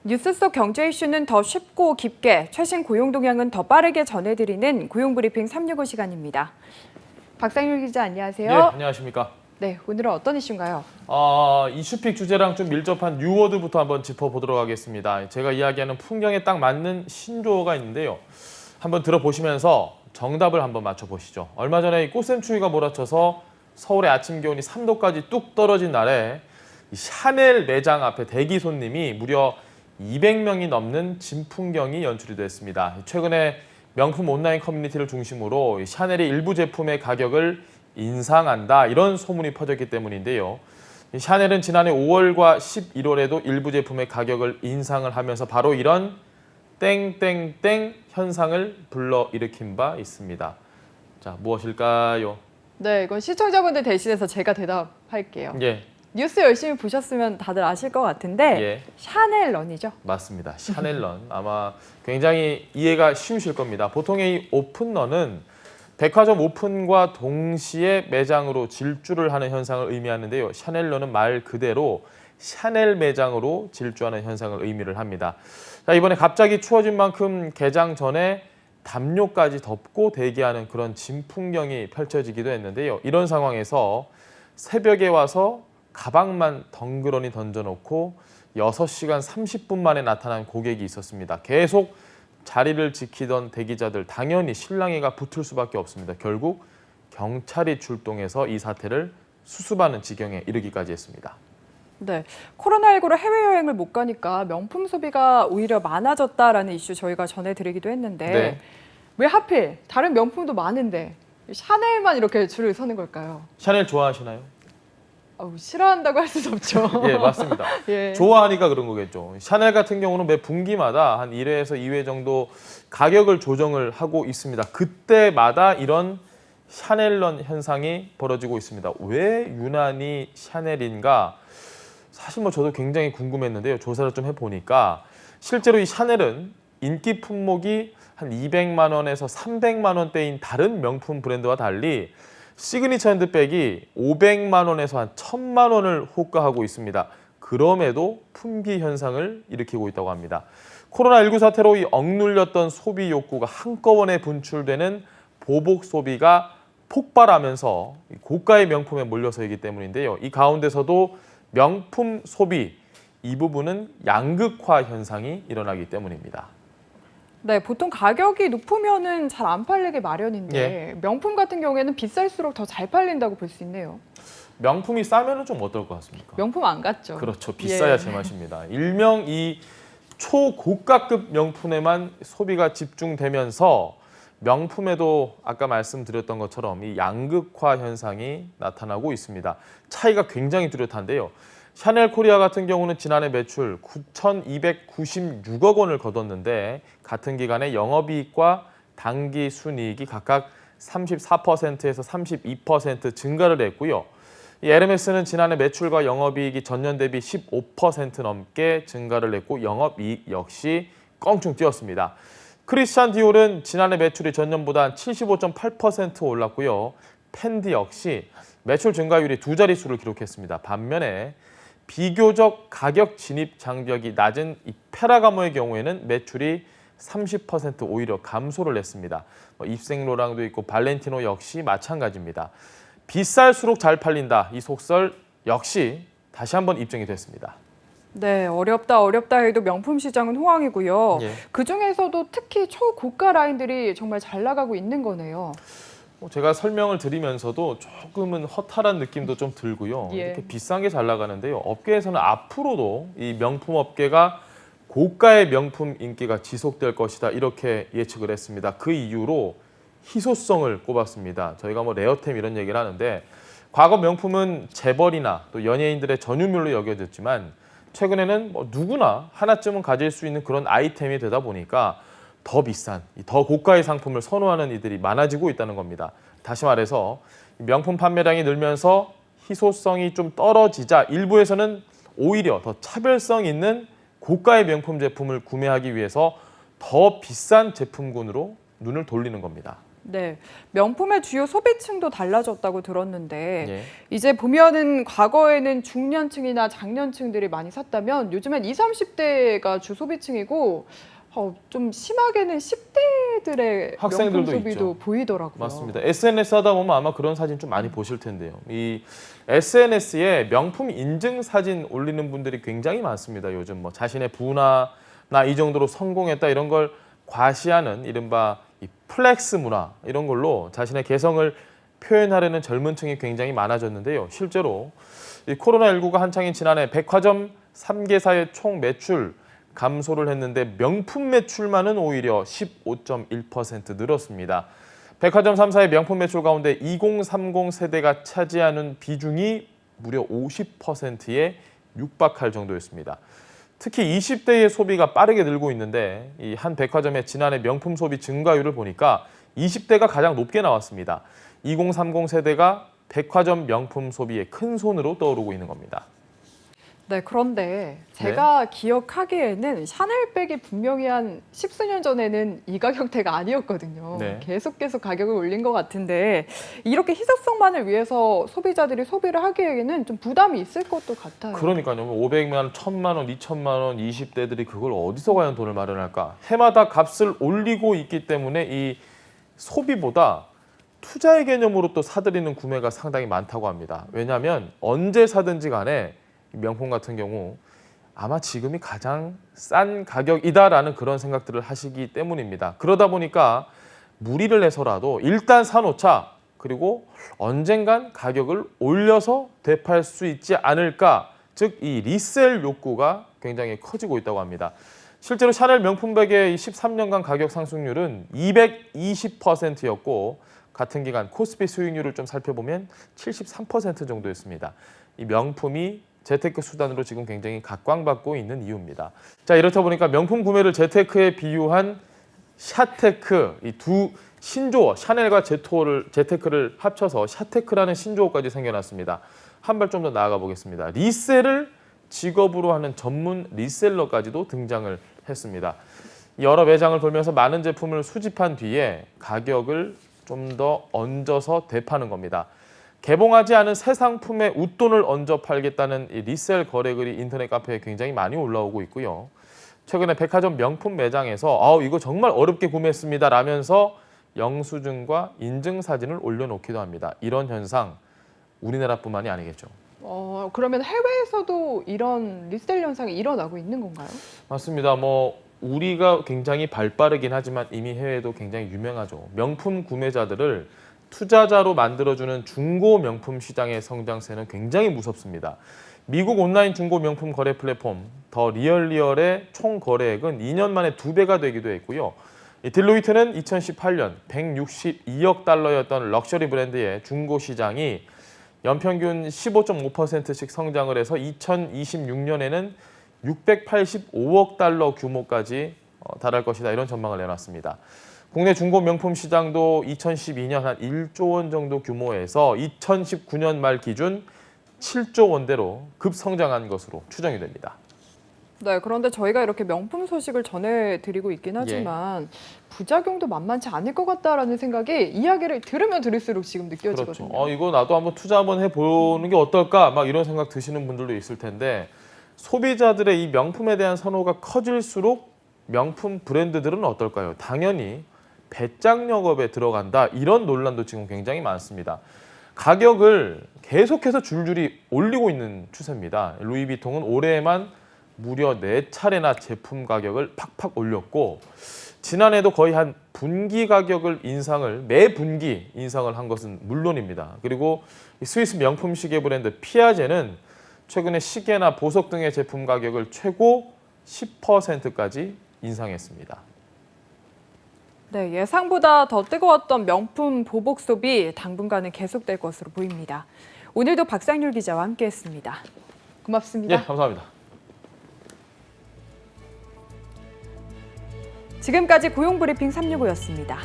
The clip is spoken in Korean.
뉴스 속 경제 이슈는 더 쉽고 깊게, 최신 고용 동향은 더 빠르게 전해드리는 고용브리핑 365 시간입니다. 박상률 기자 안녕하세요. 네, 안녕하십니까. 네, 오늘은 어떤 이슈인가요? 이슈픽 주제랑 좀 밀접한 뉴워드부터 한번 짚어보도록 하겠습니다. 제가 이야기하는 풍경에 딱 맞는 신조어가 있는데요. 한번 들어보시면서 정답을 한번 맞춰보시죠. 얼마 전에 꽃샘추위가 몰아쳐서 서울의 아침 기온이 3도까지 뚝 떨어진 날에 샤넬 매장 앞에 대기 손님이 무려 200명이 넘는 진풍경이 연출이 됐습니다. 최근에 명품 온라인 커뮤니티를 중심으로 샤넬이 일부 제품의 가격을 인상한다 이런 소문이 퍼졌기 때문인데요. 샤넬은 지난해 5월과 11월에도 일부 제품의 가격을 인상을 하면서 바로 이런 땡땡땡 현상을 불러일으킨 바 있습니다. 자, 무엇일까요? 네, 이건 시청자분들 대신해서 제가 대답할게요. 예. 뉴스 열심히 보셨으면 다들 아실 것 같은데 예. 샤넬런이죠? 맞습니다. 샤넬런. 아마 굉장히 이해가 쉬우실 겁니다. 보통의 이 오픈런은 백화점 오픈과 동시에 매장으로 질주를 하는 현상을 의미하는데요. 샤넬런은 말 그대로 샤넬 매장으로 질주하는 현상을 의미를 합니다. 자, 이번에 갑자기 추워진 만큼 개장 전에 담요까지 덮고 대기하는 그런 진풍경이 펼쳐지기도 했는데요. 이런 상황에서 새벽에 와서 가방만 덩그러니 던져놓고 6시간 30분 만에 나타난 고객이 있었습니다. 계속 자리를 지키던 대기자들 당연히 실랑이가 붙을 수밖에 없습니다. 결국 경찰이 출동해서 이 사태를 수습하는 지경에 이르기까지 했습니다. 네, 코로나19로 해외여행을 못 가니까 명품 소비가 오히려 많아졌다라는 이슈 저희가 전해드리기도 했는데 네. 왜 하필 다른 명품도 많은데 샤넬만 이렇게 줄을 서는 걸까요? 샤넬 좋아하시나요? 싫어한다고 할 수는 없죠. 예, 맞습니다. 예. 좋아하니까 그런 거겠죠. 샤넬 같은 경우는 매 분기마다 한 1회에서 2회 정도 가격을 조정을 하고 있습니다. 그때마다 이런 샤넬런 현상이 벌어지고 있습니다. 왜 유난히 샤넬인가? 사실 뭐 저도 굉장히 궁금했는데요. 조사를 좀 해보니까 실제로 이 샤넬은 인기 품목이 한 200만 원에서 300만 원대인 다른 명품 브랜드와 달리 시그니처 핸드백이 500만 원에서 한 1000만 원을 호가하고 있습니다. 그럼에도 품귀 현상을 일으키고 있다고 합니다. 코로나19 사태로 이 억눌렸던 소비 욕구가 한꺼번에 분출되는 보복 소비가 폭발하면서 고가의 명품에 몰려서이기 때문인데요. 이 가운데서도 명품 소비, 이 부분은 양극화 현상이 일어나기 때문입니다. 네, 보통 가격이 높으면은 잘 안 팔리게 마련인데 예. 명품 같은 경우에는 비쌀수록 더 잘 팔린다고 볼 수 있네요. 명품이 싸면은 좀 어떨 것 같습니까? 명품 안 같죠. 그렇죠. 비싸야 예. 제맛입니다. 일명 이 초고가급 명품에만 소비가 집중되면서 명품에도 아까 말씀드렸던 것처럼 이 양극화 현상이 나타나고 있습니다. 차이가 굉장히 뚜렷한데요. 샤넬 코리아 같은 경우는 지난해 매출 9,296억 원을 거뒀는데 같은 기간에 영업이익과 당기 순이익이 각각 34%에서 32% 증가를 했고요. 이 에르메스는 지난해 매출과 영업이익이 전년 대비 15% 넘게 증가를 했고 영업이익 역시 껑충 뛰었습니다. 크리스찬 디올은 지난해 매출이 전년보다 75.8% 올랐고요. 펜디 역시 매출 증가율이 두 자릿수를 기록했습니다. 반면에 비교적 가격 진입 장벽이 낮은 이 페라가모의 경우에는 매출이 30% 오히려 감소를 했습니다. 입생로랑도 있고 발렌티노 역시 마찬가지입니다. 비쌀수록 잘 팔린다. 이 속설 역시 다시 한번 입증이 됐습니다. 네, 어렵다 해도 명품 시장은 호황이고요. 예. 그중에서도 특히 초고가 라인들이 정말 잘 나가고 있는 거네요. 제가 설명을 드리면서도 조금은 허탈한 느낌도 좀 들고요. 예. 이렇게 비싼 게 잘 나가는데요. 업계에서는 앞으로도 이 명품 업계가 고가의 명품 인기가 지속될 것이다. 이렇게 예측을 했습니다. 그 이유로 희소성을 꼽았습니다. 저희가 뭐 레어템 이런 얘기를 하는데 과거 명품은 재벌이나 또 연예인들의 전유물로 여겨졌지만 최근에는 뭐 누구나 하나쯤은 가질 수 있는 그런 아이템이 되다 보니까 더 비싼, 더 고가의 상품을 선호하는 이들이 많아지고 있다는 겁니다. 다시 말해서 명품 판매량이 늘면서 희소성이 좀 떨어지자 일부에서는 오히려 더 차별성 있는 고가의 명품 제품을 구매하기 위해서 더 비싼 제품군으로 눈을 돌리는 겁니다. 네, 명품의 주요 소비층도 달라졌다고 들었는데 예. 이제 보면은 과거에는 중년층이나 장년층들이 많이 샀다면 요즘엔 20, 30대가 주 소비층이고 좀 심하게는 10대들의 학생들도 명품 소비도 있죠. 보이더라고요. 맞습니다. SNS 하다 보면 아마 그런 사진 좀 많이 보실 텐데요. 이 SNS에 명품 인증 사진 올리는 분들이 굉장히 많습니다. 요즘 뭐 자신의 부나 나 이 정도로 성공했다 이런 걸 과시하는 이른바 이 플렉스 문화 이런 걸로 자신의 개성을 표현하려는 젊은 층이 굉장히 많아졌는데요. 실제로 이 코로나19가 한창인 지난해 백화점 3개사의 총 매출 감소를 했는데 명품 매출만은 오히려 15.1% 늘었습니다. 백화점 3사의 명품 매출 가운데 2030 세대가 차지하는 비중이 무려 50%에 육박할 정도였습니다. 특히 20대의 소비가 빠르게 늘고 있는데 이 한 백화점의 지난해 명품 소비 증가율을 보니까 20대가 가장 높게 나왔습니다. 2030 세대가 백화점 명품 소비의 큰 손으로 떠오르고 있는 겁니다. 네, 그런데 제가 기억하기에는 샤넬백이 분명히 한 십수년 전에는 이 가격대가 아니었거든요. 네. 계속 가격을 올린 것 같은데 이렇게 희소성만을 위해서 소비자들이 소비를 하기에는 좀 부담이 있을 것도 같아요. 그러니까요. 500만 원, 1000만 원, 2000만 원, 20대들이 그걸 어디서 과연 돈을 마련할까? 해마다 값을 올리고 있기 때문에 이 소비보다 투자의 개념으로 또 사들이는 구매가 상당히 많다고 합니다. 왜냐하면 언제 사든지 간에 명품 같은 경우 아마 지금이 가장 싼 가격이다라는 그런 생각들을 하시기 때문입니다. 그러다 보니까 무리를 해서라도 일단 사놓자. 그리고 언젠간 가격을 올려서 되팔 수 있지 않을까. 즉 이 리셀 욕구가 굉장히 커지고 있다고 합니다. 실제로 샤넬 명품백의 13년간 가격 상승률은 220%였고 같은 기간 코스피 수익률을 좀 살펴보면 73% 정도였습니다. 이 명품이 재테크 수단으로 지금 굉장히 각광받고 있는 이유입니다. 자, 이렇다 보니까 명품 구매를 재테크에 비유한 샤테크, 이 두 신조어, 샤넬과 재테크를 합쳐서 샤테크라는 신조어까지 생겨났습니다. 한 발 좀 더 나아가 보겠습니다. 리셀을 직업으로 하는 전문 리셀러까지도 등장을 했습니다. 여러 매장을 돌면서 많은 제품을 수집한 뒤에 가격을 좀 더 얹어서 되파는 겁니다. 개봉하지 않은 새 상품에 웃돈을 얹어 팔겠다는 이 리셀 거래글이 인터넷 카페에 굉장히 많이 올라오고 있고요. 최근에 백화점 명품 매장에서 이거 정말 어렵게 구매했습니다 라면서 영수증과 인증 사진을 올려놓기도 합니다. 이런 현상 우리나라뿐만이 아니겠죠. 그러면 해외에서도 이런 리셀 현상이 일어나고 있는 건가요? 맞습니다. 우리가 굉장히 발빠르긴 하지만 이미 해외도 굉장히 유명하죠. 명품 구매자들을 투자자로 만들어주는 중고 명품 시장의 성장세는 굉장히 무섭습니다. 미국 온라인 중고 명품 거래 플랫폼 더 리얼리얼의 총 거래액은 2년 만에 2배가 되기도 했고요. 딜로이트는 2018년 162억 달러였던 럭셔리 브랜드의 중고 시장이 연평균 15.5%씩 성장을 해서 2026년에는 685억 달러 규모까지 달할 것이다. 이런 전망을 내놨습니다. 국내 중고 명품 시장도 2012년 한 1조 원 정도 규모에서 2019년 말 기준 7조 원대로 급성장한 것으로 추정이 됩니다. 네, 그런데 저희가 이렇게 명품 소식을 전해드리고 있긴 하지만 부작용도 만만치 않을 것 같다라는 생각이 이야기를 들으면 들을수록 지금 느껴지거든요. 그렇죠. 이거 나도 한번 투자 한번 해보는 게 어떨까? 막 이런 생각 드시는 분들도 있을 텐데 소비자들의 이 명품에 대한 선호가 커질수록 명품 브랜드들은 어떨까요? 당연히 배짱 영업에 들어간다. 이런 논란도 지금 굉장히 많습니다. 가격을 계속해서 줄줄이 올리고 있는 추세입니다. 루이비통은 올해에만 무려 4차례나 제품 가격을 팍팍 올렸고 지난해도 거의 한 분기 가격을 매 분기 인상을 한 것은 물론입니다. 그리고 스위스 명품 시계 브랜드 피아제는 최근에 시계나 보석 등의 제품 가격을 최고 10%까지 인상했습니다. 네, 예상보다 더 뜨거웠던 명품 보복 소비 당분간은 계속될 것으로 보입니다. 오늘도 박상률 기자와 함께했습니다. 고맙습니다. 예, 감사합니다. 지금까지 고용브리핑 365였습니다.